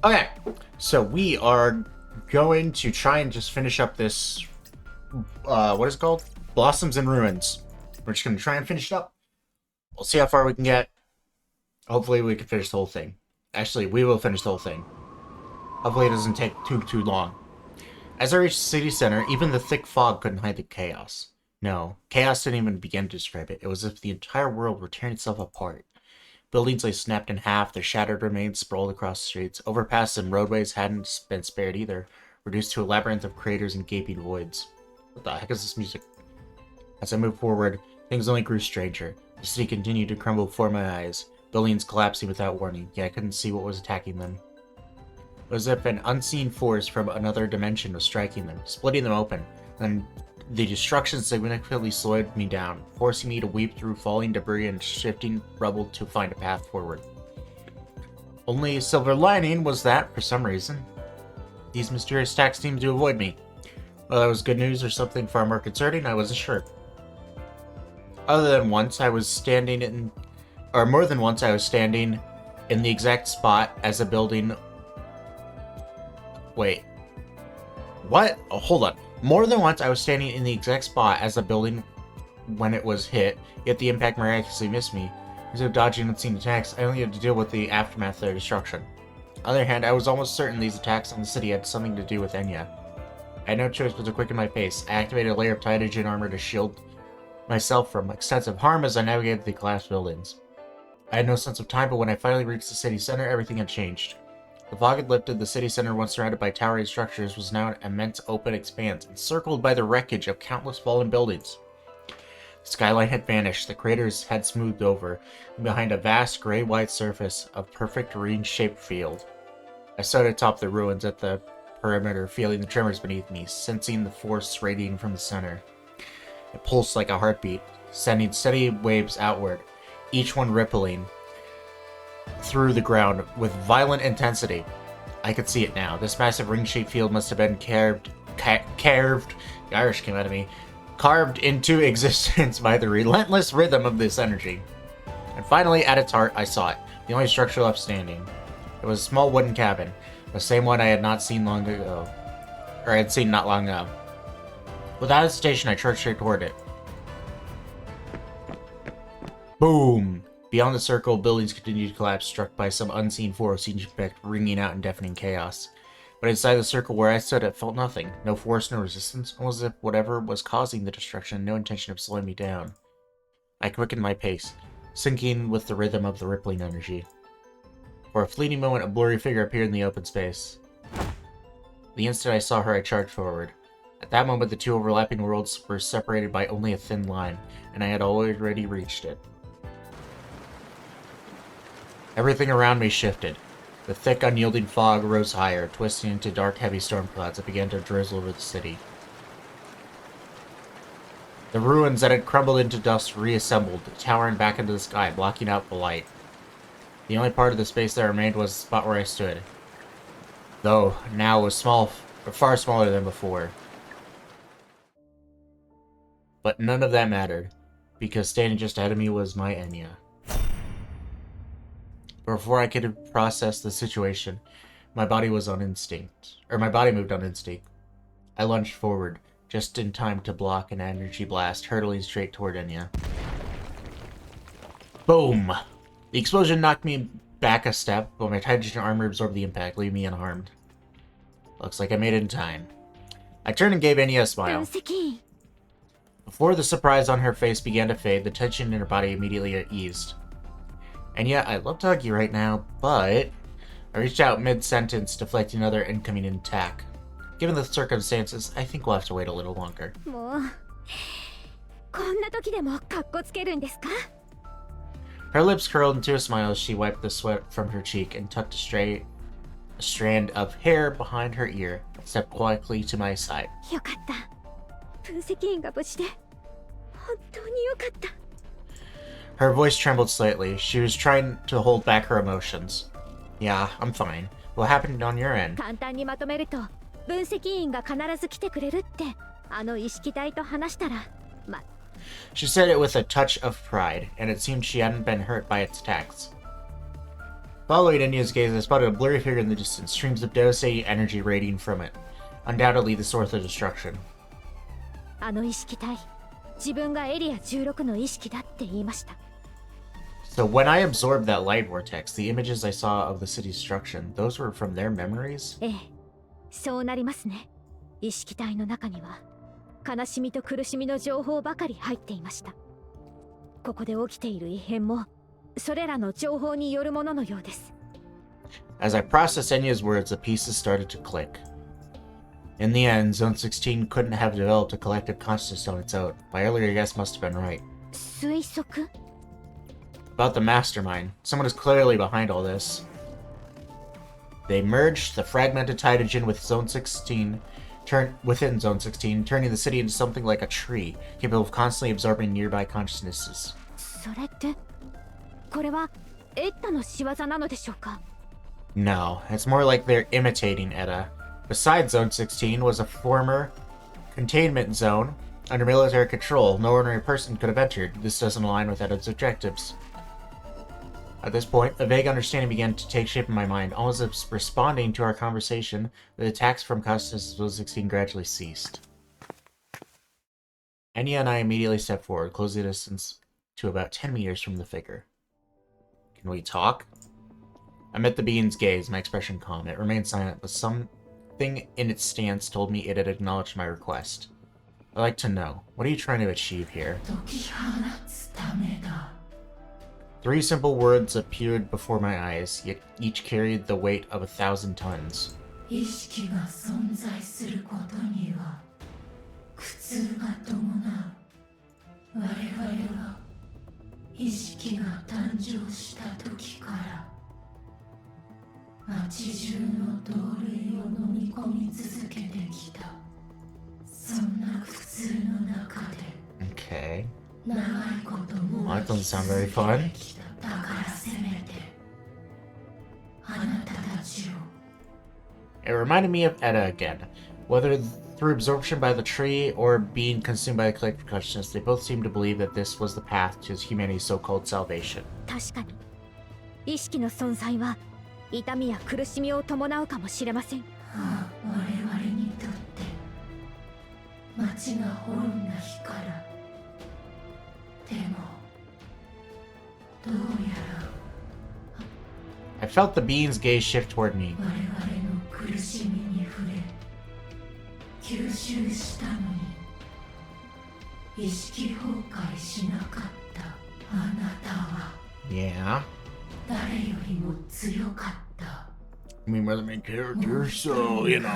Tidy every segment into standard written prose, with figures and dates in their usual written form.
Okay, so we are going to try and just finish up this, what is it called? Blossoms and Ruins. We're just going to try and finish it up. We'll see how far we can get. Hopefully we can finish the whole thing. Actually, we will finish the whole thing. Hopefully it doesn't take too long. As I reached the city center, even the thick fog couldn't hide the chaos. No, chaos didn't even begin to describe it. It was as if the entire world were tearing itself apart. Buildings lay snapped in half, their shattered remains sprawled across the streets. Overpasses and roadways hadn't been spared either, reduced to a labyrinth of craters and gaping voids. What the heck is this music? As I moved forward, things only grew stranger. The city continued to crumble before my eyes, buildings collapsing without warning, yet I couldn't see what was attacking them. It was as if an unseen force from another dimension was striking them, splitting them open, and the destruction significantly slowed me down, forcing me to weep through falling debris and shifting rubble to find a path forward. Only silver lining was that, for some reason, these mysterious attacks seemed to avoid me. Whether that was good news or something far more concerning, I wasn't sure. Other than once, I was standing in... or more than once, I was standing in the exact spot as a building... Wait. What? Oh, hold on. More than once, I was standing in the exact spot as the building when it was hit, yet the impact miraculously missed me. Instead of dodging unseen attacks, I only had to deal with the aftermath of their destruction. On the other hand, I was almost certain these attacks on the city had something to do with Enya. I had no choice but to quicken my pace. I activated a layer of Tytogen armor to shield myself from extensive harm as I navigated the collapsed buildings. I had no sense of time, but when I finally reached the city center, everything had changed. The fog had lifted. The city center, once surrounded by towering structures, was now an immense open expanse, encircled by the wreckage of countless fallen buildings. The skyline had vanished, the craters had smoothed over, and behind a vast gray-white surface, a perfect ring-shaped field. I stood atop the ruins at the perimeter, feeling the tremors beneath me, sensing the force radiating from the center. It pulsed like a heartbeat, sending steady waves outward, each one rippling through the ground with violent intensity. I could see it now. This massive ring-shaped field must have been carved, the Irish came out of me, carved into existence by the relentless rhythm of this energy. And finally, at its heart, I saw it, the only structure left standing. It was a small wooden cabin, the same one I had not seen long ago, or I had seen not long ago. Without hesitation, I charged straight toward it. Boom! Beyond the circle, buildings continued to collapse, struck by some unseen force, each impact ringing out in deafening chaos. But inside the circle where I stood, I felt nothing. No force, no resistance, almost as if whatever was causing the destruction had no intention of slowing me down. I quickened my pace, syncing with the rhythm of the rippling energy. For a fleeting moment, a blurry figure appeared in the open space. The instant I saw her, I charged forward. At that moment, the two overlapping worlds were separated by only a thin line, and I had already reached it. Everything around me shifted. The thick, unyielding fog rose higher, twisting into dark, heavy storm clouds that began to drizzle over the city. The ruins that had crumbled into dust reassembled, towering back into the sky, blocking out the light. The only part of the space that remained was the spot where I stood, though now it was small, far smaller than before. But none of that mattered, because standing just ahead of me was my Enya. Before I could process the situation, my body moved on instinct. I lunged forward, just in time to block an energy blast hurtling straight toward Enya. Boom! The explosion knocked me back a step, but my Tytogen armor absorbed the impact, leaving me unharmed. Looks like I made it in time. I turned and gave Enya a smile. Before the surprise on her face began to fade, the tension in her body immediately eased. And yeah, I'd love to hug you right now, but I reached out mid-sentence, deflecting another incoming attack. Given the circumstances, I think we'll have to wait a little longer. Her lips curled into a smile as she wiped the sweat from her cheek and tucked a strand of hair behind her ear, and stepped quietly to my side. Her voice trembled slightly. She was trying to hold back her emotions. Yeah, I'm fine. What happened on your end? She said it with a touch of pride, and it seemed she hadn't been hurt by its attacks. Following Enya's gaze, I spotted a blurry figure in the distance, streams of devastating energy radiating from it. Undoubtedly the source of destruction. あの意識体、自分がエリア16の意識だって言いました。So when I absorbed that light vortex, the images I saw of the city's destruction, those were from their memories? ええ、そうなりますね。意識体の中には悲しみと苦しみの情報ばかり入っていました。ここで起きている異変もそれらの情報によるもののようです。As I processed Enya's words, the pieces started to click. In the end, Zone 16 couldn't have developed a collective consciousness on its own. My earlier guess must have been right. 推測? About the mastermind. Someone is clearly behind all this. They merged the fragmented Taijin with within Zone 16, turning the city into something like a tree, capable of constantly absorbing nearby consciousnesses. それって、これはエッタの仕業なのでしょうか? No, it's more like they're imitating Etta. Besides Zone 16 was a former containment zone under military control. No ordinary person could have entered. This doesn't align with Etta's objectives. At this point, a vague understanding began to take shape in my mind. Almost as responding to our conversation, the attacks from consciousness of Zone 16 gradually ceased. Enya and I immediately stepped forward, closing the distance to about 10 meters from the figure. Can we talk? I met the being's gaze, my expression calm. It remained silent, but something in its stance told me it had acknowledged my request. I'd like to know, what are you trying to achieve here? 3 simple words appeared before my eyes, yet each carried the weight of 1,000 tons. 意識が存在することには苦痛が伴う。我々は意識が誕生した時から街中の同類を飲み込み続けてきた。そんな苦痛の中で Okay. 長いことも Well, that doesn't sound very fun. だからせめてあなたたちを It reminded me of Etta again. Whether through absorption by the tree or being consumed by the collective consciousness, they both seemed to believe that this was the path to humanity's so-called salvation. 確かに、意識の存在は痛みや苦しみを伴うかもしれません。我々にとって街が滅んだ日から。でもどうやら I felt the being's gaze shift toward me. 我々の苦しみに触れ吸収したのに意識崩壊しなかったあなたは Yeah. 誰よりも強かった。 I mean, we're the main character, so, you know.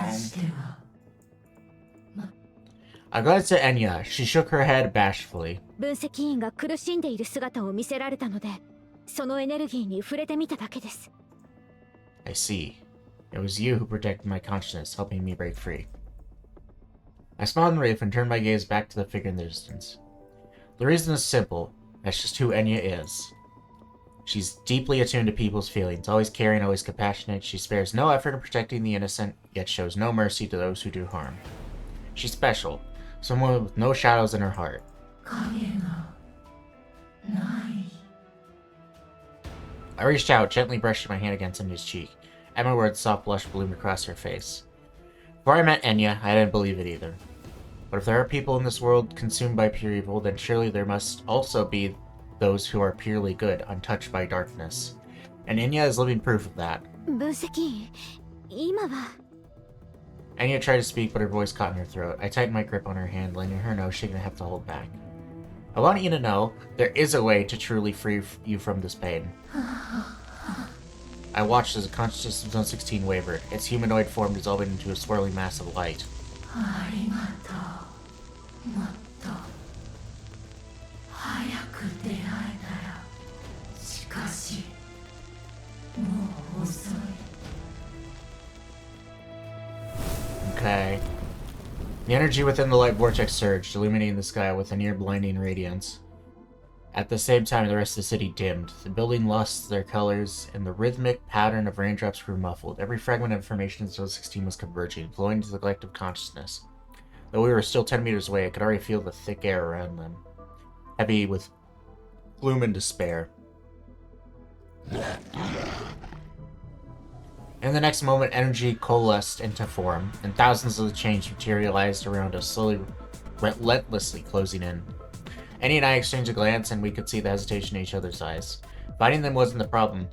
I glanced at Enya. She shook her head bashfully. 分析員が苦しんでいる姿を見せられたので、そのエネルギーに触れてみただけです。I see. It was you who protected my consciousness, helping me break free. I smiled in relief and turned my gaze back to the figure in the distance. The reason is simple. That's just who Enya is. She's deeply attuned to people's feelings, always caring, always compassionate. She spares no effort in protecting the innocent, yet shows no mercy to those who do harm. She's special. Someone with no shadows in her heart. I reached out, gently brushing my hand against Enya's cheek. At my words, soft blush bloomed across her face. Before I met Enya, I didn't believe it either. But if there are people in this world consumed by pure evil, then surely there must also be those who are purely good, untouched by darkness. And Enya is living proof of that. 分析員、今は Enya tried to speak, but her voice caught in her throat. I tightened my grip on her hand, letting her know she didn't have to hold back. I want you to know, there is a way to truly free you from this pain. I watched as the consciousness of Zone 16 wavered, its humanoid form dissolving into a swirling mass of light. Okay. The energy within the light vortex surged, illuminating the sky with a near-blinding radiance. At the same time, the rest of the city dimmed. The building lost their colors, and the rhythmic pattern of raindrops grew muffled. Every fragment of information in Zone 16 was converging, flowing into the collective consciousness. Though we were still 10 meters away, I could already feel the thick air around them, heavy with gloom and despair. In the next moment, energy coalesced into form, and thousands of the chains materialized around us, slowly, relentlessly closing in. Annie and I exchanged a glance, and we could see the hesitation in each other's eyes. Fighting them wasn't the problem.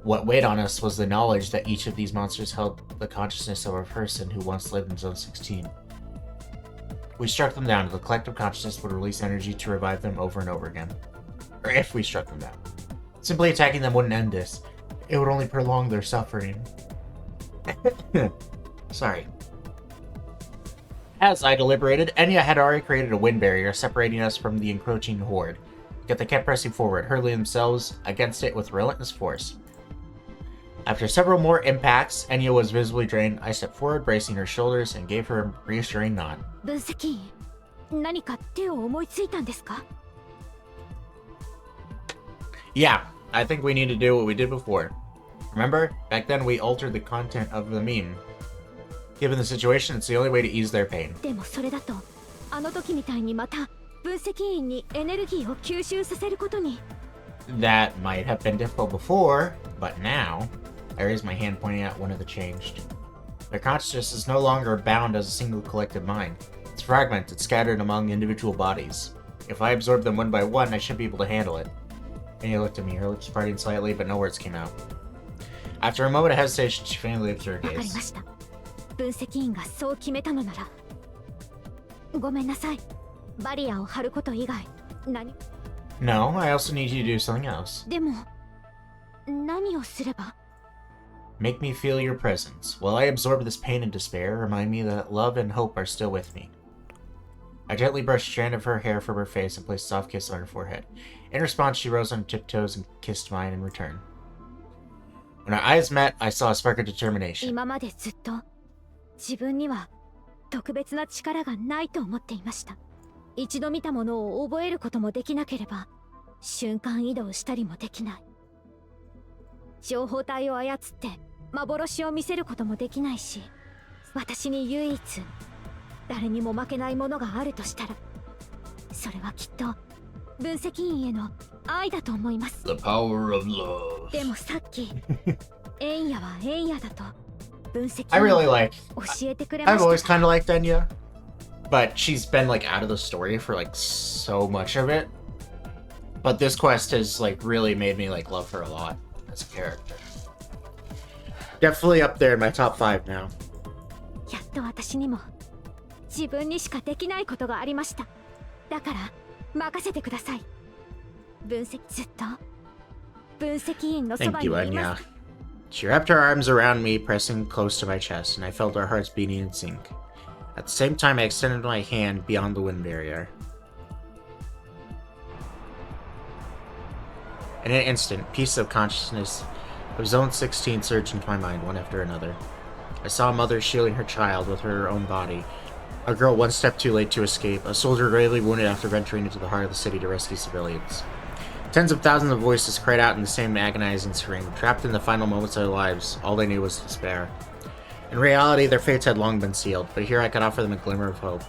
What weighed on us was the knowledge that each of these monsters held the consciousness of a person who once lived in Zone 16. We struck them down, and the collective consciousness would release energy to revive them over and over again. Or if we struck them down. Simply attacking them wouldn't end this. It would only prolong their suffering. Sorry. As I deliberated, Enya had already created a wind barrier separating us from the encroaching horde. Yet they kept pressing forward, hurling themselves against it with relentless force. After several more impacts, Enya was visibly drained. I stepped forward, bracing her shoulders, and gave her a reassuring nod. 分析員、何か手を思いついたんですか? Yeah, I think we need to do what we did before. Remember? Back then we altered the content of the meme. Given the situation, it's the only way to ease their pain. でもそれだと、あの時みたいにまた分析員にエネルギーを吸収させることに。That might have been difficult before, but now, I raised my hand pointing at one of the changed. Their consciousness is no longer bound as a single collective mind. It's fragmented, scattered among individual bodies. If I absorb them one by one, I should be able to handle it. Anya looked at me, her lips parting slightly, but no words came out. After a moment of hesitation, she finally lifted her わかりま gaze. した。分析員がそう決めたのなら。ごめんなさい。バリアを張ること以外、何？ No, I also need you to do something else. でも、何をすれば？ Make me feel your presence. While I absorb this pain and despair, remind me that love and hope are still with me. I gently brushed a strand of her hair from her face and placed a soft kiss on her forehead. In response, she rose on tiptoes and kissed mine in return. When our eyes met, I saw a spark of determination. 今までずっと自分には特別な力がないと思っていました。一度見たものを覚えることもできなければ、瞬間移動したりもできない。情報体を操って幻を見せることもできないし、私に唯一誰にも負けないものがあるとしたら、それはきっと分析員への愛だと思います。 The power of love. でもさっきエンヤはエンヤだと分析 I 員 really が like. 教えてくれま I've always した。 kind of liked Enya, but she's been like out of the story for like so much of it. But this quest has like really made me like love her a lot as a character. Definitely up there in my top 5 now. やっと私にも自分にしかできないことがありました。だから任せてください。分析ずっと分析員のそば Thank に you, いま Enya. す。 She wrapped her arms around me, pressing close to my chest, and I felt our hearts beating in sync. At the same time, I extended my hand beyond the wind barrier. In an instant, pieces of consciousness of Zone 16 surged into my mind, one after another. I saw a mother shielding her child with her own body, a girl one step too late to escape, a soldier gravely wounded after venturing into the heart of the city to rescue civilians. Tens of thousands of voices cried out in the same agonizing scream. Trapped in the final moments of their lives, all they knew was despair. In reality, their fates had long been sealed, but here I could offer them a glimmer of hope.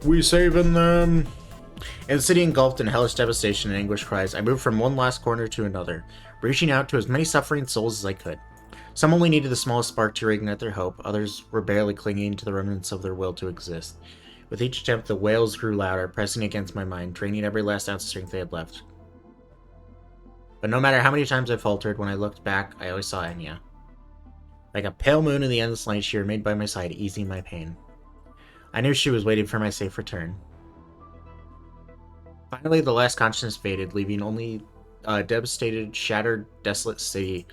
We saving them! In the city engulfed in hellish devastation and anguish cries, I moved from one last corner to another, reaching out to as many suffering souls as I could. Some only needed the smallest spark to reignite their hope, others were barely clinging to the remnants of their will to exist. With each attempt, the wails grew louder, pressing against my mind, draining every last ounce of strength they had left. But no matter how many times I faltered, when I looked back, I always saw Enya. Like a pale moon in the endless night, she remained by my side, easing my pain. I knew she was waiting for my safe return. Finally, the last consciousness faded, leaving only a devastated, shattered, desolate city.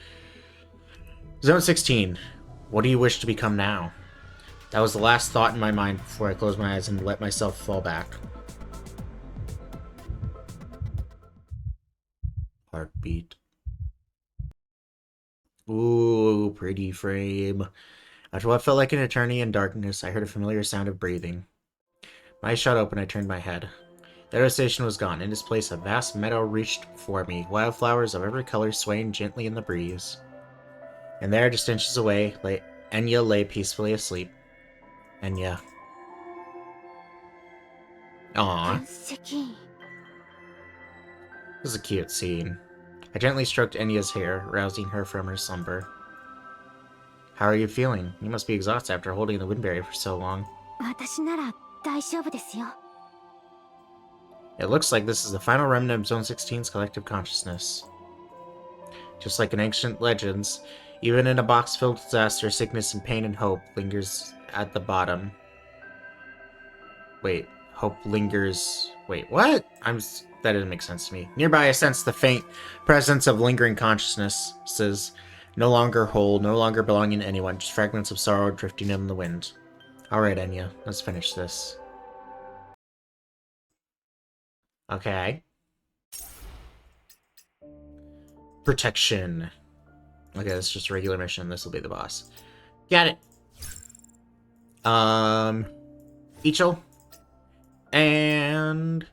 Zone 16. What do you wish to become now? That was the last thought in my mind before I closed my eyes and let myself fall back. Heartbeat. Ooh, pretty frame. After what felt like an eternity in darkness, I heard a familiar sound of breathing. My eyes shut open, I turned my head. The devastation was gone. In its place, a vast meadow reached before me, wildflowers of every color swaying gently in the breeze. And there, just inches away, Enya lay peacefully asleep. Enya. Aww. 分析 This is a cute scene. I gently stroked Enya's hair, rousing her from her slumber. How are you feeling? You must be exhausted after holding the wind barrier for so long. 私なら大丈夫ですよ It looks like this is the final remnant of Zone 16's collective consciousness. Just like in ancient legends, even in a box filled with disaster, sickness and pain and hope lingers at the bottom. Wait, hope lingers... Wait, what? That doesn't make sense to me. Nearby, I sense the faint presence of lingering consciousnesses, no longer whole, no longer belonging to anyone, just fragments of sorrow drifting in the wind. Alright, Enya, let's finish this. Okay. Protection. Okay, this is just a regular mission. This will be the boss. Got it. Ichel. And...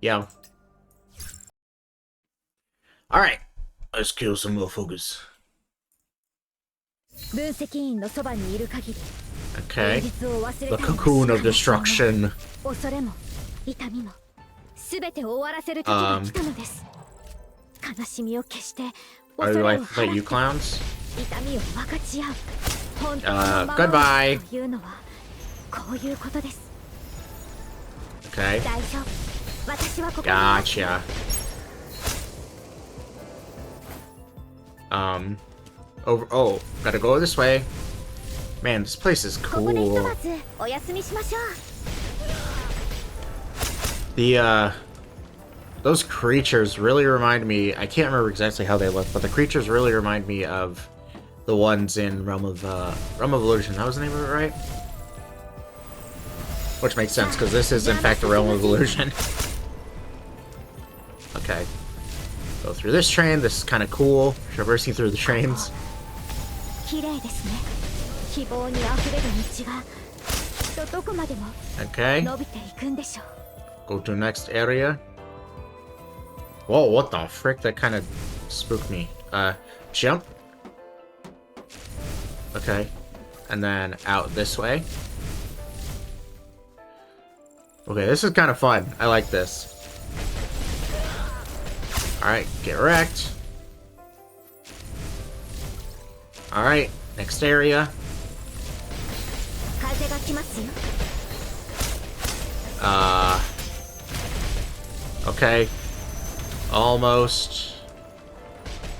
yeah. Alright. Let's kill some motherfuckers. 分析員のそばにいる限り Okay. 現実を忘れ The たり cocoon of destruction. 恐れも痛みも全てを終わらせる時が来たのです、悲しみを消して Are 恐 you れを like 晴ら you す clowns? 痛みを分かち合う本当のまま goodbye. というのはこういうことです Okay. 大丈夫私はここにいます Gotcha. Over. Oh, gotta go this way. Man, this place is ここでひと cool. まずお休みしましょう The, those creatures really remind me... I can't remember exactly how they look, but the creatures really remind me of the ones in Realm of Illusion. That was the name of it, right? Which makes sense, because this is, in fact, a Realm of Illusion. Okay. Go through this train. This is kind of cool. Traversing through the trains. 綺麗ですね希望にあふれる道がきっとどこまでも Okay. 伸びていくんでしょう Go to the next area. Whoa, what the frick? That kind of spooked me. Jump. Okay. And then out this way. Okay, this is kind of fun. I like this. Alright, get wrecked. Alright, next area. 風が来ますよ Okay. Almost.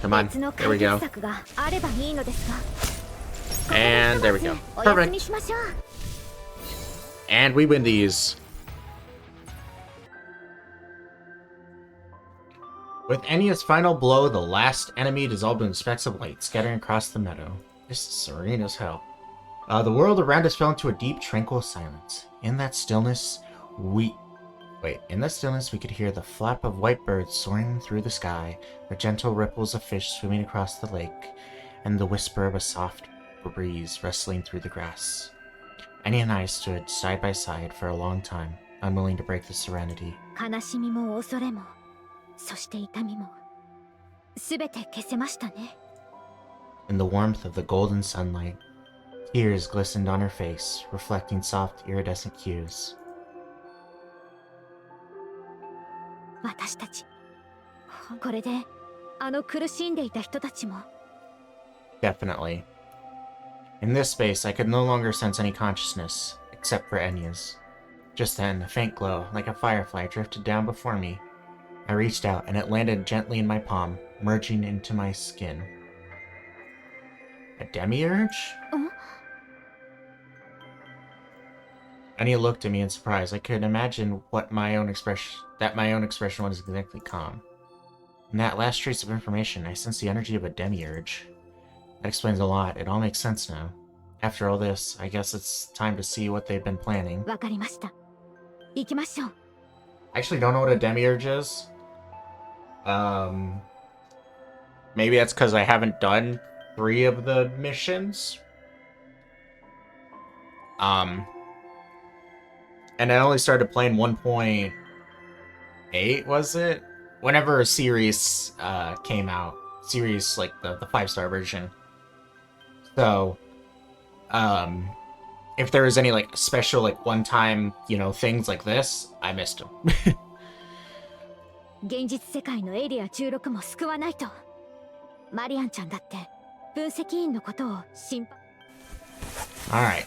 Come on, 別の there we 解 go. 決策があればいいのですが And there we go. お休み Perfect. しましょう And we win these. With Enya's final blow, the last enemy dissolved in specks of light, scattering across the meadow. This is serene as hell. The world around us fell into a deep, tranquil silence. In that stillness, we could hear the flap of white birds soaring through the sky, the gentle ripples of fish swimming across the lake, and the whisper of a soft breeze rustling through the grass. Enya and I stood side by side for a long time, unwilling to break the serenity. 悲しみも恐れもそして痛みもすべて消せましたね In the warmth of the golden sunlight, tears glistened on her face, reflecting soft, iridescent hues. 私たちこれであの苦しんでいた人たちも Definitely. In this space, I could no longer sense any consciousness, except for Enya's. Just then, a faint glow, like a firefly, drifted down before me. I reached out, and it landed gently in my palm, merging into my skin. A demiurge? Huh? Enya looked at me in surprise. I could imagine that my own expression was exactly calm. In that last trace of information, I sensed the energy of a demiurge. That explains a lot. It all makes sense now. After all this, I guess it's time to see what they've been planning. わかりました行きましょう I actually don't know what a demiurge is. Maybe that's because I haven't done 3 of the missions. And I only started playing 1.8, was it? Whenever a series came out. series, like the 5-star version. So, if there was any like special like one-time, things like this, I missed them. 現実世界のエリア16も救わないと。マリアンちゃんだって分析員のことを心配。 Alright.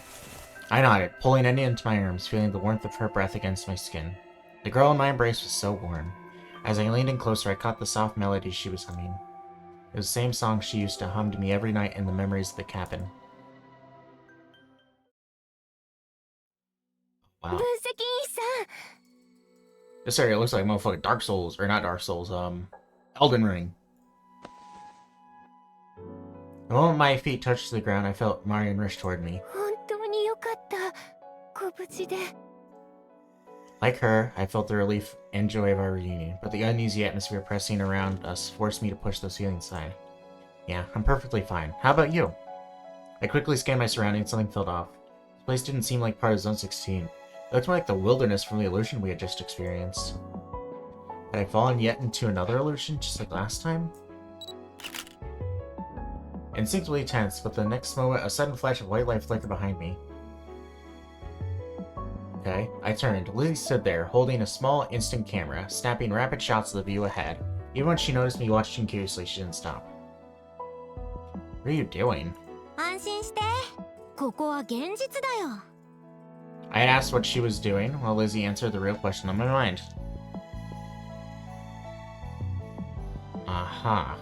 I nodded, pulling Enya into my arms, feeling the warmth of her breath against my skin. The girl in my embrace was so warm. As I leaned in closer, I caught the soft melody she was humming. It was the same song she used to hum to me every night in the memories of the cabin. Wow. 分析員さん。 This area looks like motherfucking Dark Souls, or not Dark Souls, Elden Ring. The moment my feet touched the ground, I felt Marion rush toward me. 本当によかった。ご無事で。 Like her, I felt the relief and joy of our reunion, but the uneasy atmosphere pressing around us forced me to push those feelings aside. Yeah, I'm perfectly fine. How about you? I quickly scanned my surroundings, something felt off. This place didn't seem like part of Zone 16. It looked more like the wilderness from the illusion we had just experienced. Had I fallen yet into another illusion, just like last time? Instinctively tense, but the next moment, a sudden flash of white light flickered behind me. Okay, I turned. Lizzie stood there, holding a small instant camera, snapping rapid shots of the view ahead. Even when she noticed me watching curiously, she didn't stop. What are you doing? 安心して。ここは現実だよ。 I asked what she was doing, while Lizzie answered the real question on my mind. Aha.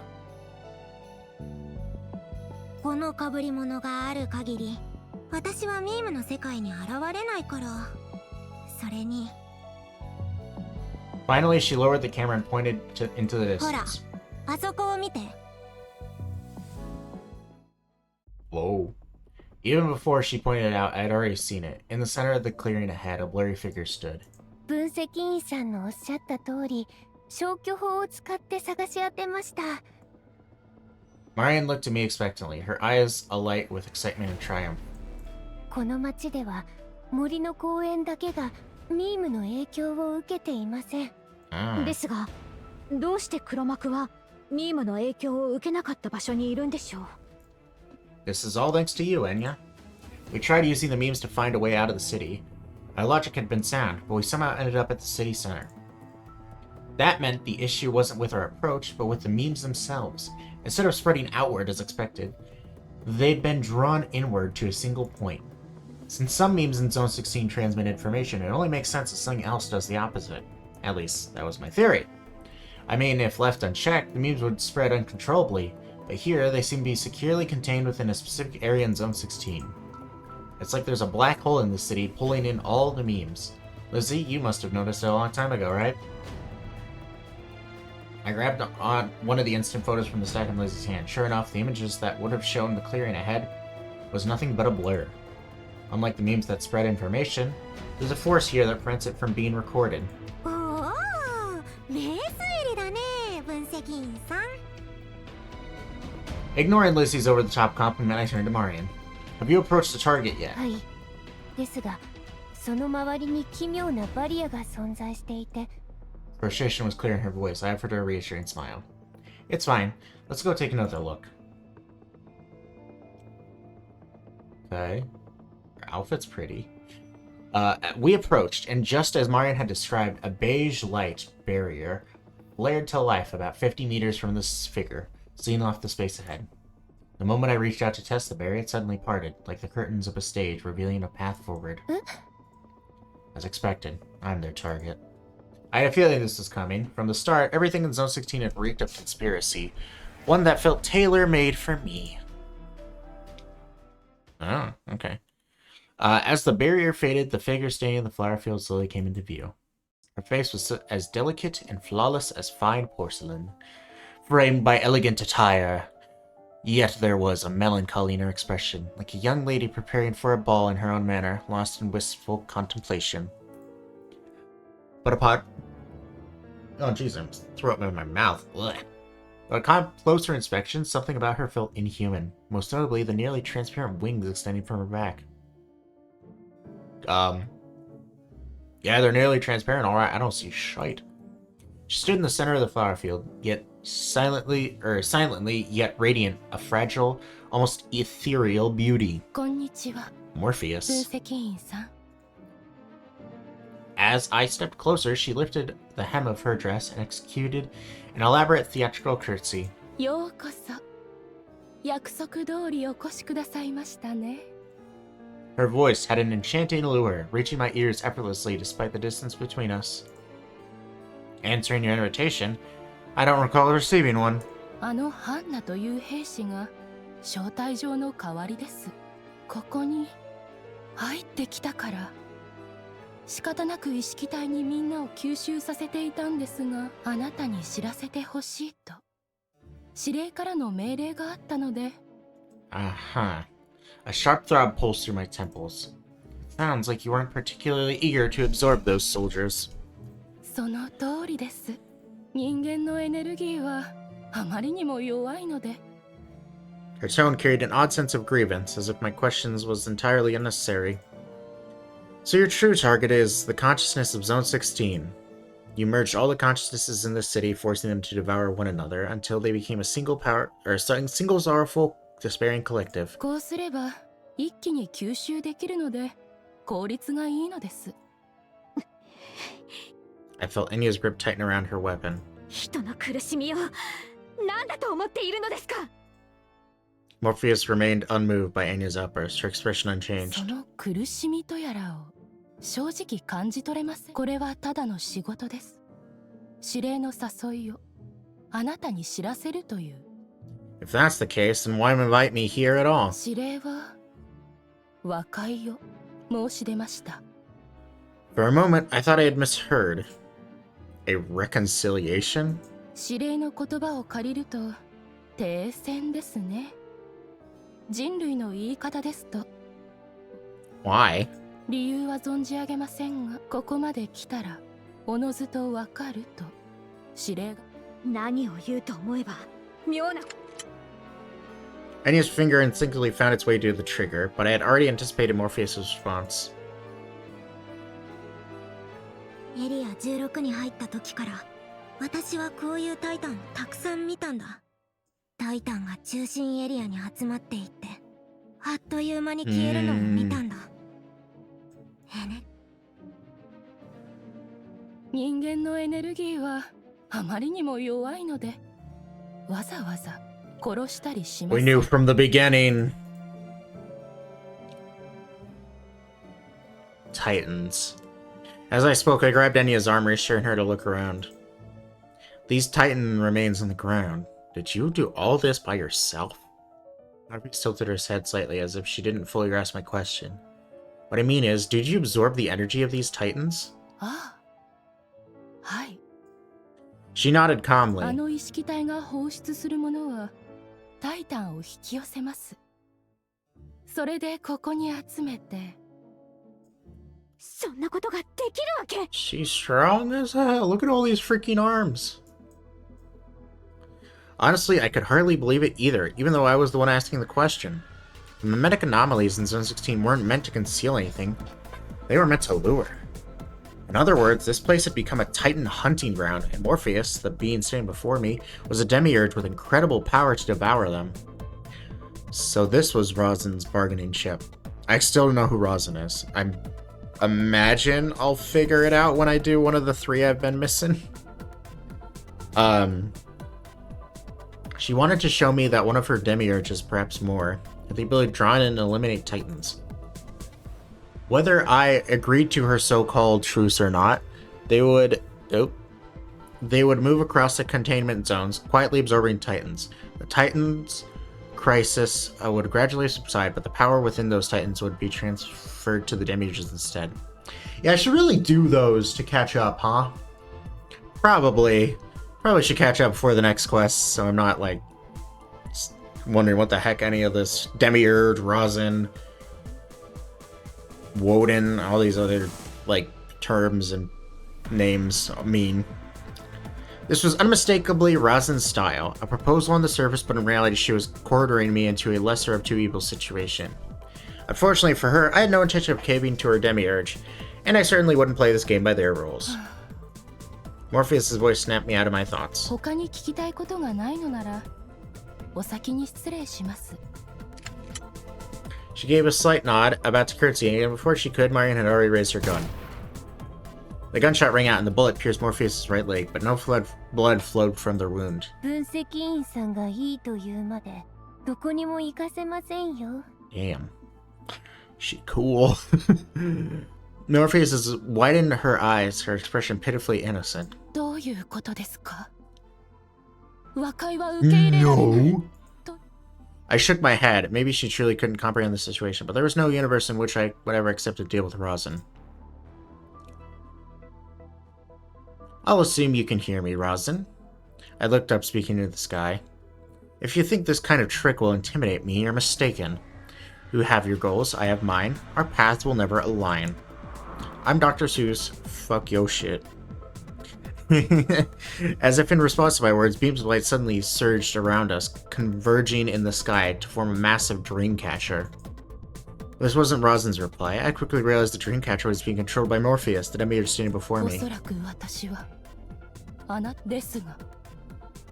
この被り物がある限り、私はミームの世界に現れないから。それに。 Finally, she lowered the camera and pointed into the ほら、 distance. あそこを見て。 Whoa. Even before she pointed it out, I had already seen it. In the center of the clearing ahead, a blurry figure stood. 分析員さんのおっしゃった通り、消去法を使って探し当てました。 Marion looked at me expectantly, her eyes alight with excitement and triumph. この町では森の公園だけがミームの影響を受けていません。 Ah. ですが、どうして黒幕はミームの影響を受けなかった場所にいるんでしょう。 This is all thanks to you, Enya. We tried using the memes to find a way out of the city. Our logic had been sound, but we somehow ended up at the city center. That meant the issue wasn't with our approach, but with the memes themselves. Instead of spreading outward as expected, they'd been drawn inward to a single point. Since some memes in Zone 16 transmit information, it only makes sense that something else does the opposite. At least, that was my theory. I mean, if left unchecked, the memes would spread uncontrollably, but here they seem to be securely contained within a specific area in Zone 16. It's like there's a black hole in the city pulling in all the memes. Lizzie, you must have noticed it a long time ago, right? I grabbed on one of the instant photos from the stack in Lizzie's hand. Sure enough, the images that would have shown the clearing ahead was nothing but a blur. Unlike the memes that spread information, there's a force here that prevents it from being recorded. おお、名推理だね、分析員さん。 Ignoring Lizzie's over-the-top compliment, I turned to Marion. Have you approached the target yet? はい。ですが、その周りに奇妙なバリアが存在していて。 Frustration was clear in her voice. I offered her a reassuring smile. It's fine. Let's go take another look. Okay. Her outfit's pretty. We approached, and just as Marion had described, a beige light barrier flared to life about 50 meters from this figure, seeing off the space ahead. The moment I reached out to test the barrier, it suddenly parted, like the curtains of a stage, revealing a path forward. As expected, I'm their target. I had a feeling this was coming. From the start, everything in Zone 16 had reeked of conspiracy. One that felt tailor-made for me. Oh, okay. As the barrier faded, the figure standing in the flower field slowly came into view. Her face was as delicate and flawless as fine porcelain, framed by elegant attire. Yet there was a melancholy in her expression, like a young lady preparing for a ball in her own manner, lost in wistful contemplation. But upon... Oh, jeez, I'm throwing up in my mouth. Ugh. But upon closer inspection, something about her felt inhuman, most notably the nearly transparent wings extending from her back. Yeah, they're nearly transparent, alright, I don't see shite. She stood in the center of the flower field, yet silently yet radiant, a fragile, almost ethereal beauty. こんにちは、 Morpheus. 分析員さん。 As I stepped closer, she lifted the hem of her dress and executed an elaborate theatrical curtsy. ようこそ。約束通りお越しくださいましたね。 Her voice had an enchanting allure, reaching my ears effortlessly despite the distance between us. Answering your invitation, I don't recall receiving one. あのハンナという兵士が招待状の代わりです。ここに入ってきたから。仕方なく意識体にみんなを吸収させていたんですが、あなたに知らせてほしいと指令からの命令があったので。 Uh-huh. A sharp throb pulsed through my temples. Sounds like you weren't particularly eager to absorb those soldiers. その通りです。人間のエネルギーはあまりにも弱いので。 Her tone carried an odd sense of grievance, as if my questions was entirely unnecessary. So your true target is the consciousness of Zone 16. You merged all the consciousnesses in the city, forcing them to devour one another until they became a single sorrowful, despairing collective. こうすれば一気に吸収できるので効率がいいのです。 I felt Enya's grip tighten around her weapon. 人の苦しみを何だと思っているのですか。 Morpheus remained unmoved by Enya's outburst, her expression そ unchanged. の苦しみとやらを正直感じ取れません。これはただの仕事です。指令の誘いをあなたに知らせるという。 If that's the case, then why invite me here at all? 指令は和解を申し出ました。 For a moment, I thought I had misheard. A reconciliation? 指令の言葉を借りると停戦ですね。人類の言い方ですと。 Why? 理由は存じ上げませんが、ここまで来たらおのずとわかると指令が。何を言うと思えば妙な。 Enya's finger instinctively found its way to the trigger, but I had already anticipated Morpheus' response. エリア16に入った時から私はこういうタイタンをたくさん見たんだ。タイタンが中心エリアに集まっていってあっという間に消えるのを見たんだ。人間のエネルギーはあまりにも弱いのでわざわざ殺したりしません。 We knew from the beginning. Titans. As I spoke, I grabbed Enya's arm, reassuring her to look around. These Titan remains on the ground. Did you do all this by yourself? Morpheus tilted her head slightly, as if she didn't fully grasp my question. What I mean is, did you absorb the energy of these Titans? ああ、はい。 She nodded あ calmly. の意識体が放出するものはタイタンを引き寄せます。それでここに集めて。そんなことができるわけ。 She's strong as hell. Look at all these freaking arms. Honestly, I could hardly believe it either, even though I was the one asking the question. The mimetic anomalies in Zone 16 weren't meant to conceal anything. They were meant to lure. In other words, this place had become a Titan hunting ground, and Morpheus, the being standing before me, was a demiurge with incredible power to devour them. So this was Rosin's bargaining chip. I still don't know who Rosin is. I imagine I'll figure it out when I do one of the 3 I've been missing. She wanted to show me that one of her demiurges, perhaps more, had the ability to draw in and eliminate Titans. Whether I agreed to her so-called truce or not, they would move across the containment zones, quietly absorbing Titans. The Titans' crisis would gradually subside, but the power within those Titans would be transferred to the demiurges instead. Yeah, I should really do those to catch up, huh? Probably should catch up before the next quest, so I'm not, like, wondering what the heck any of this Demiurge, Rosin, Woden, all these other, like, terms and names mean. This was unmistakably Rosin's style, a proposal on the surface, but in reality she was quartering me into a lesser of two evils situation. Unfortunately for her, I had no intention of caving to her demiurge, and I certainly wouldn't play this game by their rules. Morpheus' voice snapped me out of my thoughts. 他に聞きたいことがないのならお先に失礼します。 She gave a slight nod, about to curtsy, and before she could, Marion had already raised her gun. The gunshot rang out and the bullet pierced Morpheus' right leg, but no blood flowed from the wound. 分析員さんがいいと言うまでどこにも行かせませんよ。 Damn. She cool. Morpheus widened her eyes, her expression pitifully innocent. どういうことですか？和解は受け入れられない。 No. I shook my head. Maybe she truly couldn't comprehend the situation, but there was no universe in which I would ever accept a deal with Rosin. I'll assume you can hear me, Rosin. I looked up, speaking to the sky. If you think this kind of trick will intimidate me, you're mistaken. You have your goals, I have mine. Our paths will never align. I'm Dr. Seuss. Fuck yo shit. As if in response to my words, beams of light suddenly surged around us, converging in the sky to form a massive dreamcatcher. This wasn't Rosin's reply. I quickly realized the dreamcatcher was being controlled by Morpheus, the demiurge standing before me. おそらく私はあなたですが、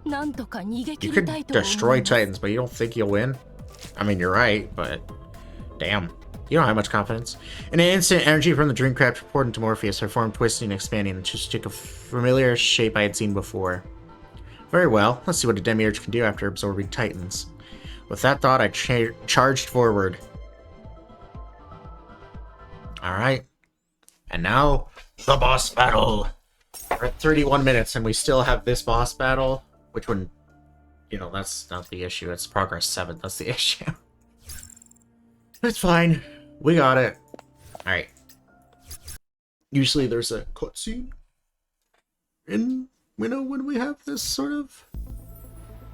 なんとか逃げ切 You りた could いと思い destroy ます。 Titans, but you don't think you'll win? I mean, you're right, but damn. You don't have much confidence. In an instant, energy from the Dreamcatcher poured into Morpheus, her form twisting and expanding until she took a familiar shape I had seen before. Very well, let's see what a demiurge can do after absorbing Titans. With that thought, I charged forward. Alright. And now, the boss battle. We're at 31 minutes, and we still have this boss battle, which would, you know, that's not the issue. It's progress 7, that's the issue. It's fine. We got it. Alright. Usually there's a cutscene in, you know, when we have this sort of...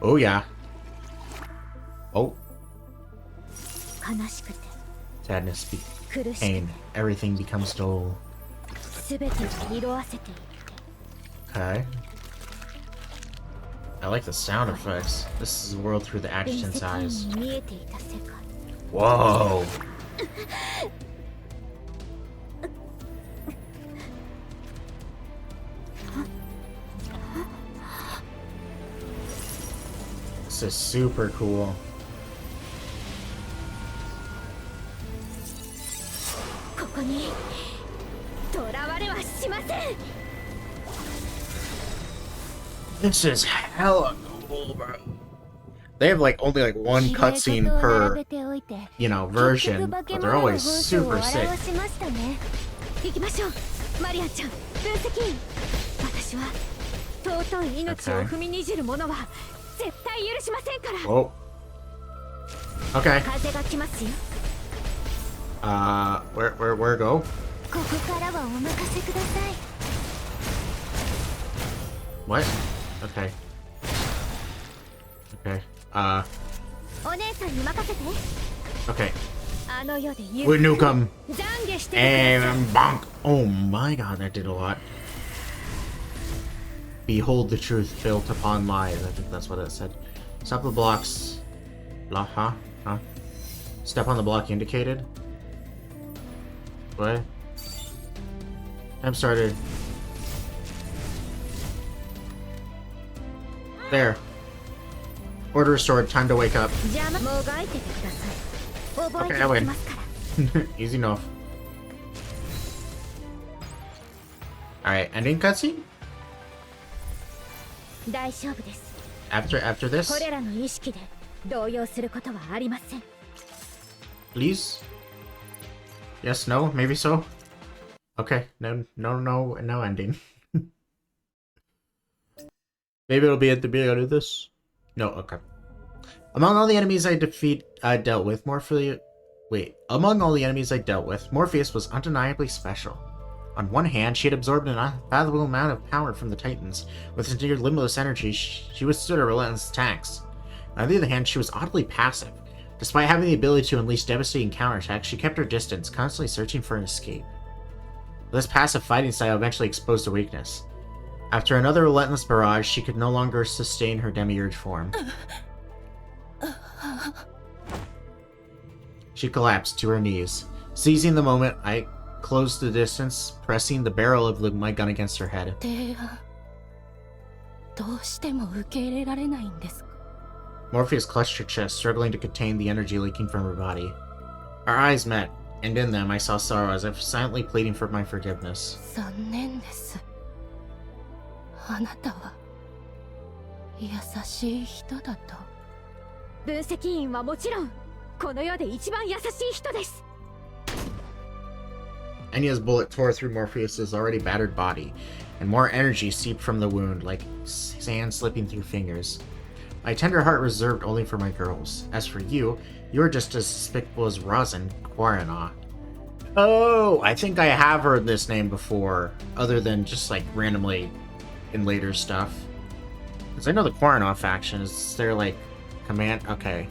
Oh, yeah. Oh. 悲しくて Sadness, 苦しくて pain. Everything becomes dull. 全てを色あせていって Okay. I like the sound effects. This is the world through the 伝 adjutant's 説 eyes. に見えていた世界 Whoa! This is super cool. ここに囚われはしません This is hella cool, bro. They have like only like one cutscene per, you know, version, but they're always super sick. 行きましょうマリアちゃん分析員私は尊い命を踏みにじる者は絶対許しませんから Whoa. Okay. 風が来ますよ Where go? ここからはお任せください。 What? Okay. Okay. お姉さんに任せて Okay. あの世で We nuke him. 懺悔してください And bonk. Oh my god, that did a lot. Behold the truth built upon lies. I think that's what it said. Stop the blocks. Blah, huh? Huh? Step on the block indicated. What? Time started. There. Order restored. Time to wake up. 邪魔もがいててください覚えて Okay, I おき win. ますから Easy enough. Alright, ending cutscene? 大丈夫です After this? これらの意識で動揺することはありません Please? Yes, no, maybe so? Okay, no ending. Maybe it'll be at the beginning of this? No, okay. Among all the enemies I dealt with, Morpheus was undeniably special. On one hand, she had absorbed an unfathomable amount of power from the Titans. With his near limitless energy, she withstood her relentless attacks. On the other hand, she was oddly passive. Despite having the ability to unleash devastating counterattacks, she kept her distance, constantly searching for an escape. This passive fighting style eventually exposed her weakness. After another relentless barrage, she could no longer sustain her demiurge form. She collapsed to her knees. Seizing the moment, I closed the distance, pressing the barrel of my gun against her head. 提案どうしても受け入れられないんですか？ Morpheus clutched her chest, struggling to contain the energy leaking from her body. Our eyes met, and in them I saw sorrow as if silently pleading for my forgiveness. 残念です。あなたは優しい人だと。分析員はもちろんこの世で一番優しい人です。 Enya's bullet tore through Morpheus's already battered body, and more energy seeped from the wound, like sand slipping through fingers. My tender heart reserved only for my girls. As for you, you are just as despicable as Rosin Quarana. Oh, I think I have heard this name before, other than just like randomly in later stuff. Because I know the Quarana faction is their like command. Okay,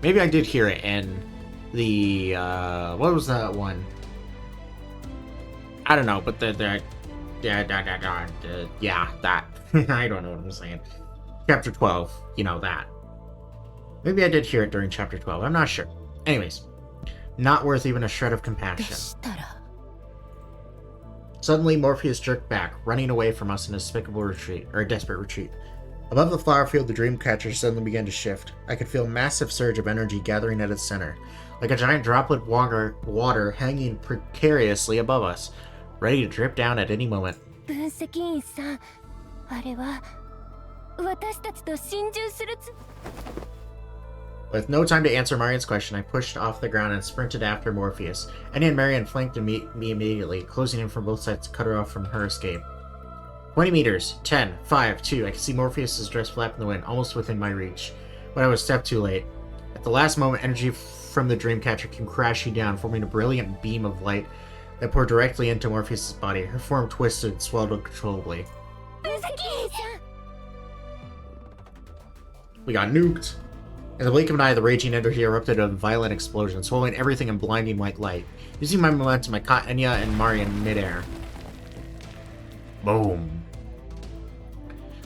maybe I did hear it in the what was that one? I don't know, but yeah, that. I don't know what I'm saying. Chapter 12, you know that. Maybe I did hear it during Chapter 12, I'm not sure. Anyways, not worth even a shred of compassion. Suddenly, Morpheus jerked back, running away from us in a desperate retreat. Above the flower field, the Dreamcatcher suddenly began to shift. I could feel a massive surge of energy gathering at its center, like a giant droplet of water hanging precariously above us, ready to drip down at any moment. 分析員さん、あれは私たちと心中するつ。 With no time to answer Marian's question, I pushed off the ground and sprinted after Morpheus. Enya and Marian flanked me immediately, closing in from both sides to cut her off from her escape. 20 meters, 10, 5, 2, I could see Morpheus's dress flap in the wind, almost within my reach. But I was a step too late. At the last moment, energy from the Dreamcatcher came crashing down, forming a brilliant beam of light that poured directly into Morpheus's body. Her form twisted and swelled uncontrollably. 分析員さん。 We got nuked. In the blink of an eye, the raging energy erupted in a violent explosion, swallowing everything in blinding white light. Using my momentum, I caught Enya and Marian in midair. Boom.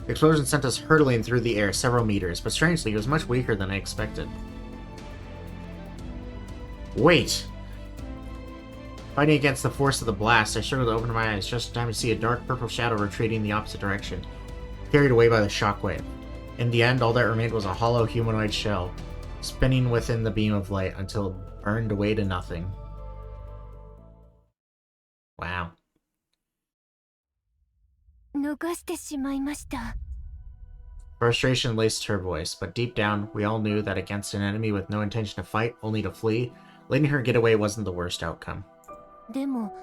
The explosion sent us hurtling through the air several meters, but strangely, it was much weaker than I expected. Wait! Fighting against the force of the blast, I struggled to open my eyes just in time to see a dark purple shadow retreating in the opposite direction, carried away by the shockwave. In the end, all that remained was a hollow humanoid shell, spinning within the beam of light until it burned away to nothing. Wow. 逃してしまいました。 Frustration laced her voice, but deep down, we all knew that against an enemy with no intention to fight, only to flee, letting her get away wasn't the worst outcome. でも、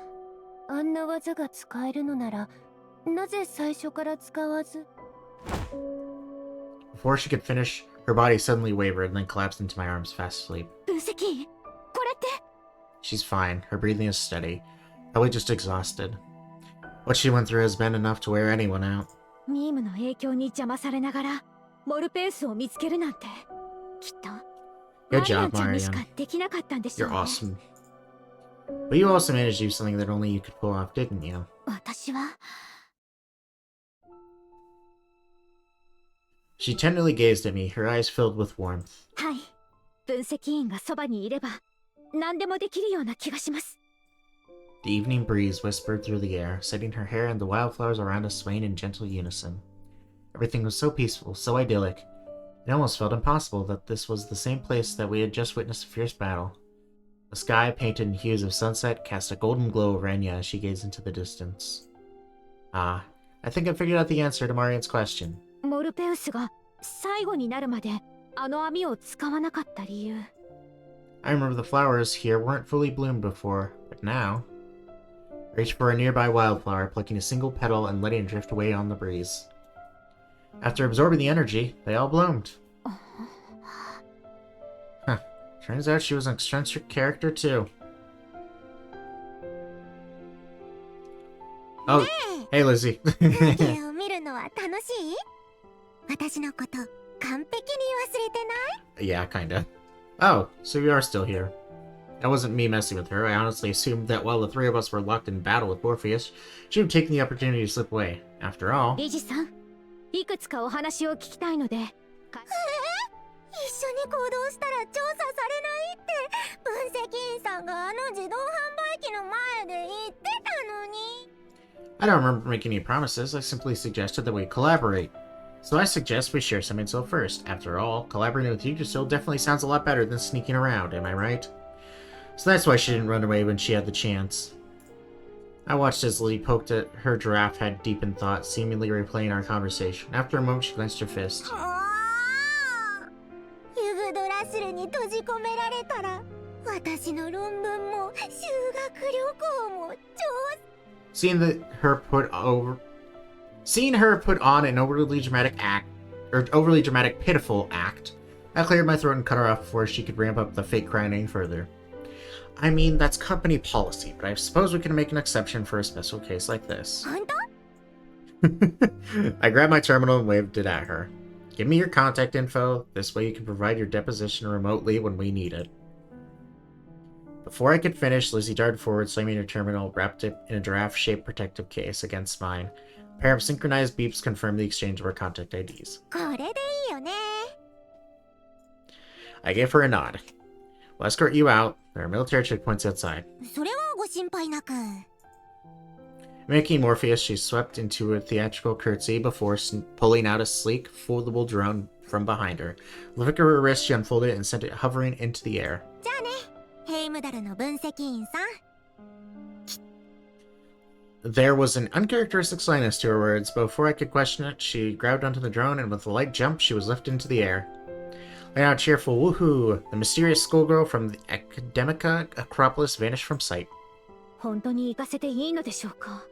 あんな技が使えるのなら、なぜ最初から使わず。 Before she could finish, her body suddenly wavered and then collapsed into my arms, fast asleep. 分析員、これって。 She's fine. Her breathing is steady. Probably just exhausted. What she went through has been enough to wear anyone out. ミームの影響に邪魔されながらモルペースを見つけるなんて、きっと Good マリア job, ンちゃんにしか Marian. できなかったんでしょ You're うね。 awesome. But you also managed to do something that only you could pull off, didn't you? 私は She tenderly gazed at me, her eyes filled with warmth. はい。分析員がそばにいれば何でもできるような気がします。 The evening breeze whispered through the air, setting her hair and the wildflowers around us swaying in gentle unison. Everything was so peaceful, so idyllic. It almost felt impossible that this was the same place that we had just witnessed a fierce battle. The sky, painted in hues of sunset, cast a golden glow over Enya as she gazed into the distance. Ah, I think I figured out the answer to Marian's question. モルペウスが最後になるまであの網を使わなかった理由。 I remember the flowers here weren't fully bloomed before, but now... I reached for a nearby wildflower, plucking a single petal and letting it drift away on the breeze. After absorbing the energy, they all bloomed. Huh. Turns out she was an eccentric character too. Oh, hey Lizzie. 風景を見るのは楽しい？私のこと完璧に忘れてない？ Yeah, kinda. Oh, so you are still here. That wasn't me messing with her. I honestly assumed that while the three of us were locked in battle with Morpheus, she would have taken the opportunity to slip away. After all... リジさん、いくつかお話を聞きたいので。一緒に行動したら調査されないって分析員さんがあの自動販売機の前で言ってたのに。 I don't remember making any promises. I simply suggested that we collaborate. So I suggest we share some intel first. After all, collaborating with Yggdrasil definitely sounds a lot better than sneaking around, am I right? So that's why she didn't run away when she had the chance. I watched as Lily poked at her giraffe head deep in thought, seemingly replaying our conversation. After a moment, she clenched her fist. ユグドラシルに閉じ込められたら私の論文も修学旅行もSeeing her put on an overly dramatic pitiful act, I cleared my throat and cut her off before she could ramp up the fake crying any further. I mean, that's company policy, but I suppose we can make an exception for a special case like this. 本当 I grabbed my terminal and waved it at her. Give me your contact info. This way you can provide your deposition remotely when we need it. Before I could finish, Lizzie darted forward, slamming her terminal, wrapped it in a giraffe-shaped protective case against mine. A pair of synchronized beeps confirmed the exchange of our contact IDs. これでいいよね I gave her a nod. We'll escort you out. There are military checkpoints outside. それはご心配なく Mimicking Morpheus, she swept into a theatrical curtsy before pulling out a sleek, foldable drone from behind her. With a flick of her wrist, she unfolded it and sent it hovering into the air. じゃあねヘイムダルの分析員さん There was an uncharacteristic slyness to her words, but before I could question it, she grabbed onto the drone and with a light jump, she was lifted into the air. Letting out a cheerful woohoo, the mysterious schoolgirl from the Academica Acropolis vanished from sight. 本当に行かせていいのでしょうか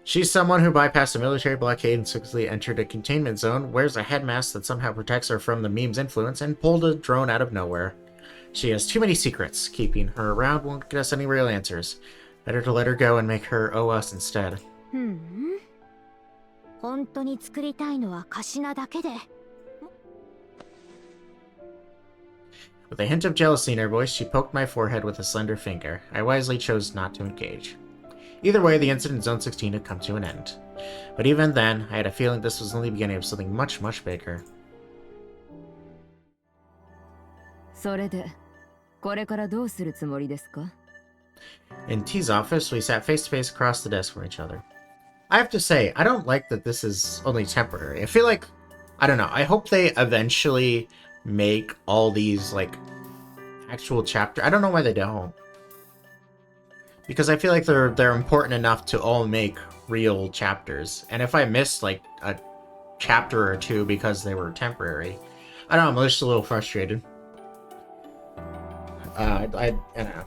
She's someone who bypassed a military blockade and successfully entered a containment zone, wears a head mask that somehow protects her from the meme's influence, and pulled a drone out of nowhere. She has too many secrets. Keeping her around won't get us any real answers. Better to let her go and make her owe us instead. 本当に作りたいのはカシナだけで With a hint of jealousy in her voice, she poked my forehead with a slender finger. I wisely chose not to engage. Either way, the incident in Zone 16 had come to an end. But even then, I had a feeling this was only the beginning of something much, much bigger. それで、これからどうするつもりですか? In T's office, we sat face to face across the desk from each other. I have to say, I don't like that this is only temporary. I feel like, I don't know, I hope they eventually make all these, like, actual chapters. I don't know why they don't. Because I feel like they're important enough to all make real chapters. And if I missed, like, a chapter or two because they were temporary, I don't know, I'm just a little frustrated. I don't know.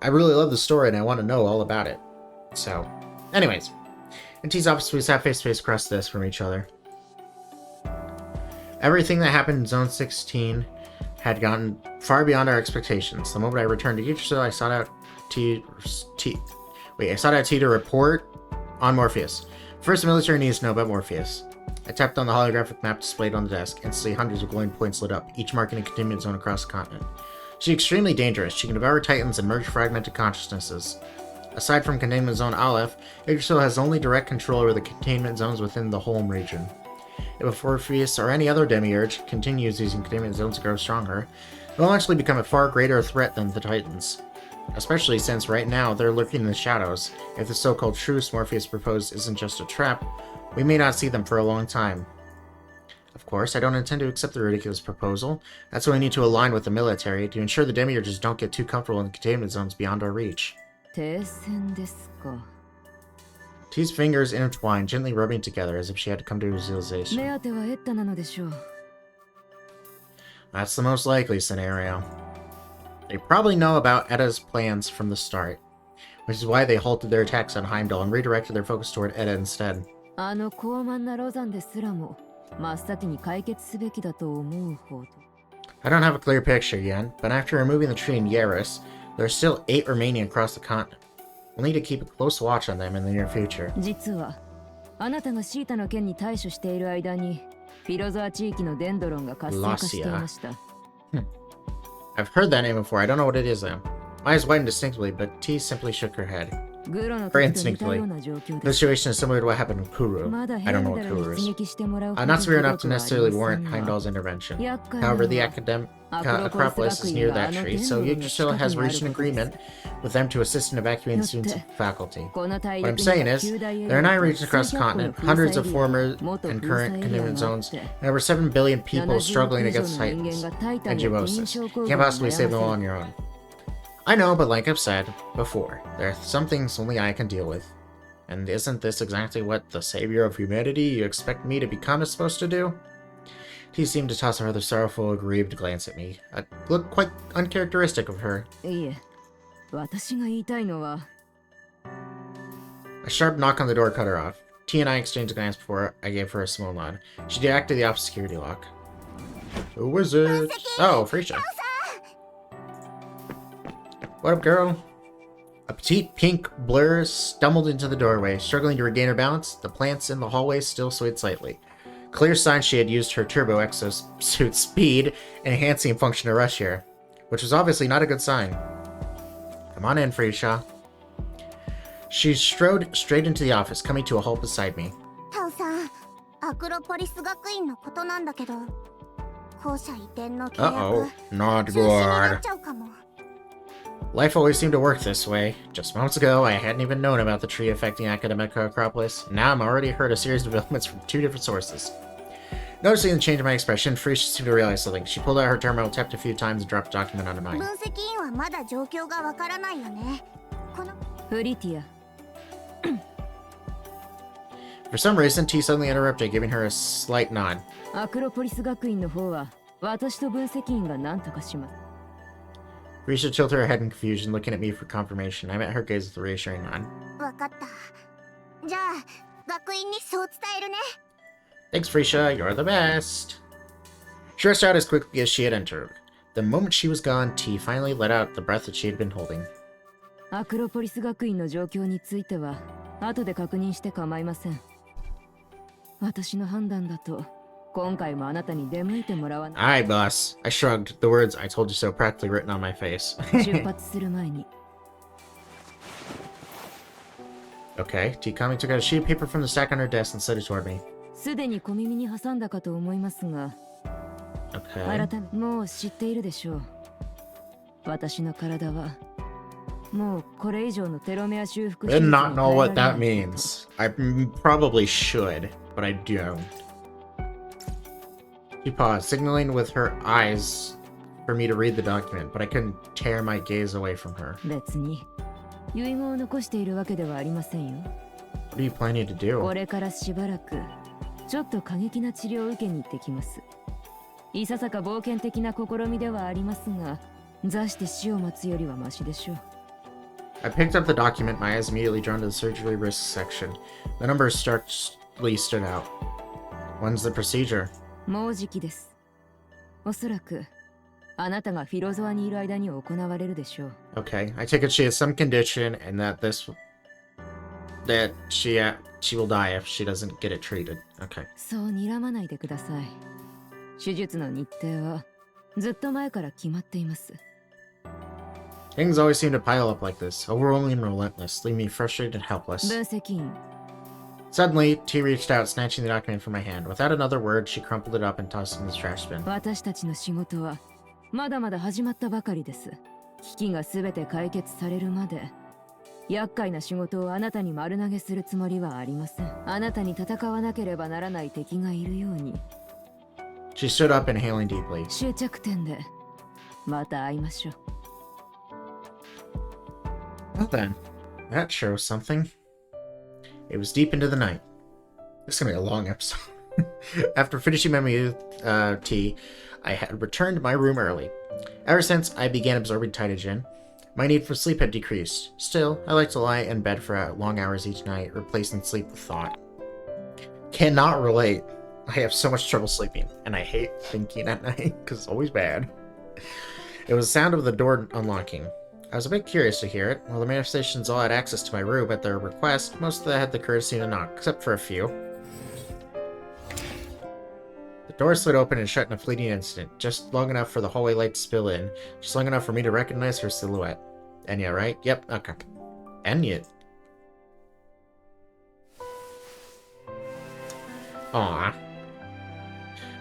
I really love the story and I want to know all about it. So, anyways. In T's office, we sat face to face across this from each other. Everything that happened in Zone 16 had gone far beyond our expectations. The moment I returned to Yggdrasil, I sought out T to report on Morpheus. First, the military needs to know about Morpheus. I tapped on the holographic map displayed on the desk. Instantly, hundreds of glowing points lit up, each marking a containment zone across the continent. She's extremely dangerous. She can devour titans and merge fragmented consciousnesses. Aside from Containment Zone Aleph, Yggdrasil has only direct control over the containment zones within the Holm region. If Morpheus or any other demiurge continues using containment zones to grow stronger, it will eventually become a far greater threat than the titans. Especially since right now they're lurking in the shadows. If the so-called truce Morpheus proposed isn't just a trap, we may not see them for a long time. Of course, I don't intend to accept the ridiculous proposal. That's why we need to align with the military to ensure the demiurges don't get too comfortable in the containment zones beyond our reach. 停戦ですか. T's fingers intertwined, gently rubbing together as if she had to come to a realization. 目当てはエッタなのでしょう. That's the most likely scenario. They probably know about Edda's plans from the start, which is why they halted their attacks on Heimdall and redirected their focus toward Edda instead. あの高慢なロザンですらも真っ先に解決すべきだと思うほど. I don't have a clear picture yet, but after removing the tree in Yaris, there are still 8 remaining across the continent. We'll need to keep a close watch on them in the near future. 実はあなたがシータの件に対処している間にフィロゾア地域のデンドロンが活性化していました。I've heard that name before. I don't know what it is though. My eyes widened distinctly, but T simply shook her head. グロの Very 時と似たような状 The 況です。 situation is similar to what happened in Kuru. まだ I ヘ don't ル know ダ what ルに Kuru 出 is. 撃してもらう Not severe enough to ほど necessarily ひどくはあり warrant ませんが Heimdall's intervention. 厄介なの However, the は Acropolis is near that tree, so Yggdrasil has reached an agreement with them to assist in evacuating the students and faculty. この大 What I'm 陸には saying is, 9大エリ there are ア nine と regions across the 数百個の continent, 封 hundreds 鎖 of エリア former 元 and 封 current 鎖エリア containment があっ zones, て and over 7 billion people 70 struggling 億以上 against の人間 Titans がタイタン and や銀 Gibbosis. 症 You 候群 can't に possibly 悩 save ま them せ all る on your own. I know, but like I've said before, there are some things only I can deal with. And isn't this exactly what the savior of humanity you expect me to become is supposed to do? He seemed to toss a rather sorrowful, aggrieved glance at me. A look quite uncharacteristic of her. いえ、私が言いたいのは A sharp knock on the door cut her off. T and I exchanged a glance before I gave her a small nod. She deactivated the office security lock. Who is it? Oh, Freesia. What up, girl? A petite pink blur stumbled into the doorway. Struggling to regain her balance, the plants in the hallway still swayed slightly. Clear sign she had used her turbo exosuit speed, enhancing function to rush here, which was obviously not a good sign. Come on in, Freesia. She strode straight into the office, coming to a halt beside me. タオさん、アクロポリス学院のことなんだけど、校舎移転の契 Uh-oh. 約 Not 中止にな good. っちゃうかも。 Life always seemed to work this way. Just moments ago, I hadn't even known about the tree affecting Academic Acropolis. Now I'm already heard a series of developments from 2 different sources. Noticing the change in my expression, Freesia seemed to realize something. She pulled out her terminal, tapped a few times, and dropped a document onto 分 mine. 析員はまだ状況がわからないよね。この フリティア For some reason, T suddenly interrupted, giving her a slight nod. アクロポリス学院の方は私と分析員が何とかします。 Freesia tilted her head in confusion, looking at me for confirmation. I met her gaze with a reassuring nod. わかった。じゃあ、学院にそう伝えるね。 Thanks, Freesia. You're the best. She rushed out as quickly as she had entered. The moment she was gone, T finally let out the breath that she had been holding. アクロポリス学院の状況については後で確認して構いません。私の判断だと今回もあなたに出向いてもらわない。 Aye, boss. I shrugged, the words I told you so practically written on my face. 出発する前に Okay, T calmly took out a sheet of paper from the stack on her desk and set it toward me. すでに小耳に挟んだかと思いますが、 Okay. 改めもう知っているでしょう。私の体はもうこれ以上のテロメア修復 I did not know what 手術 that に耐えられない means. I probably should, but I don't. She paused, signaling with her eyes for me to read the document, but I couldn't tear my gaze away from her. 別に遺言を残しているわけではありませんよ。 What are you planning to do? これからしばらくちょっと過激な治療を受けに行ってきます。いささか冒険的な試みではありますが、座して死を待つよりはマシでしょう。 I picked up the document, my eyes immediately drawn to the surgery risk section. The numbers starkly stood out. When's the procedure? もうじきです。おそらくあなたがフィロゾアにいる間に行われるでしょう。 Okay, I take it she has some condition and that she will die if she doesn't get it treated. Okay. そう睨まないでください。手術の日程はずっと前から決まっています。 Things always seem to pile up like this, overwhelming and relentless, leaving me frustrated and helpless. 分析員 Suddenly, T reached out, snatching the document from my hand. Without another word, she crumpled it up and tossed it in the trash bin. 私たちの仕事はまだまだ始まったばかりです。危機がすべて解決されるまで厄介な仕事をあなたに丸投げするつもりはありません。あなたに戦わなければならない敵がいるように She stood up, inhaling deeply. 終着点でまた会いましょう。 Well then, that shows something. It was deep into the night. This is gonna be a long episode. After finishing my meal with tea, I had returned to my room early. Ever since I began absorbing Taitogen, my need for sleep had decreased. Still, I like to lie in bed for long hours each night, replacing sleep with thought. Cannot relate. I have so much trouble sleeping, and I hate thinking at night, because it's always bad. It was the sound of the door unlocking. I was a bit curious to hear it. While the manifestations all had access to my room at their request, most of them had the courtesy to knock, except for a few. The door slid open and shut in a fleeting instant, just long enough for the hallway light to spill in, just long enough for me to recognize her silhouette. Enya, right? Yep, okay. Enya. Aw.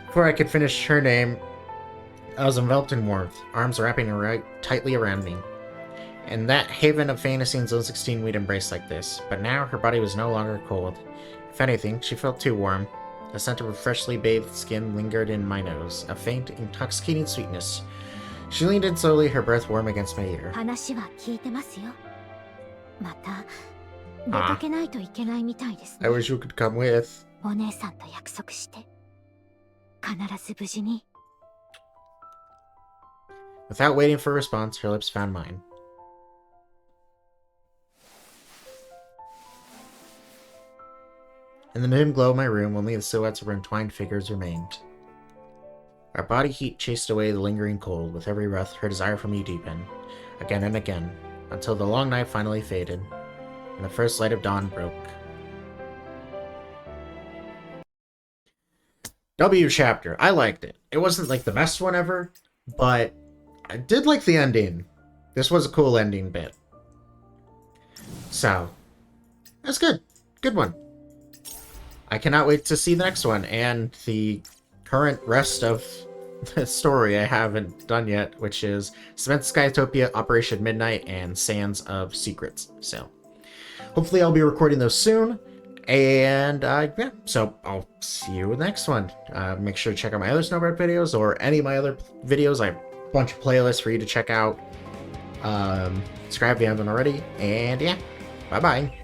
Before I could finish her name, I was enveloped in warmth, arms wrapping tightly around me. In that haven of fantasy in Zone 16, we'd embrace like this, but now her body was no longer cold. If anything, she felt too warm. The scent of her freshly bathed skin lingered in my nose, a faint, intoxicating sweetness. She leaned in slowly, her breath warm against my ear. 話は聞いてますよ。また出かけないといけないみたいです I ね。 wish you could come with. お姉さんと約束して必ず無事に。 Without waiting for a response, her lips found mine. In the dim glow of my room, only the silhouettes of our entwined figures remained. Our body heat chased away the lingering cold. With every breath, her desire for me deepened, again and again, until the long night finally faded, and the first light of dawn broke. W chapter. I liked it. It wasn't like the best one ever, but I did like the ending. This was a cool ending bit. So, that's good. Good one. I cannot wait to see the next one and the current rest of the story I haven't done yet, which is Cement Skytopia, Operation Midnight, and Sands of Secrets. So, hopefully I'll be recording those soon. And, yeah, so I'll see you in the next one. Make sure to check out my other Snowbreak videos or any of my other videos. I have a bunch of playlists for you to check out. Subscribe if you haven't already. And, yeah, bye-bye.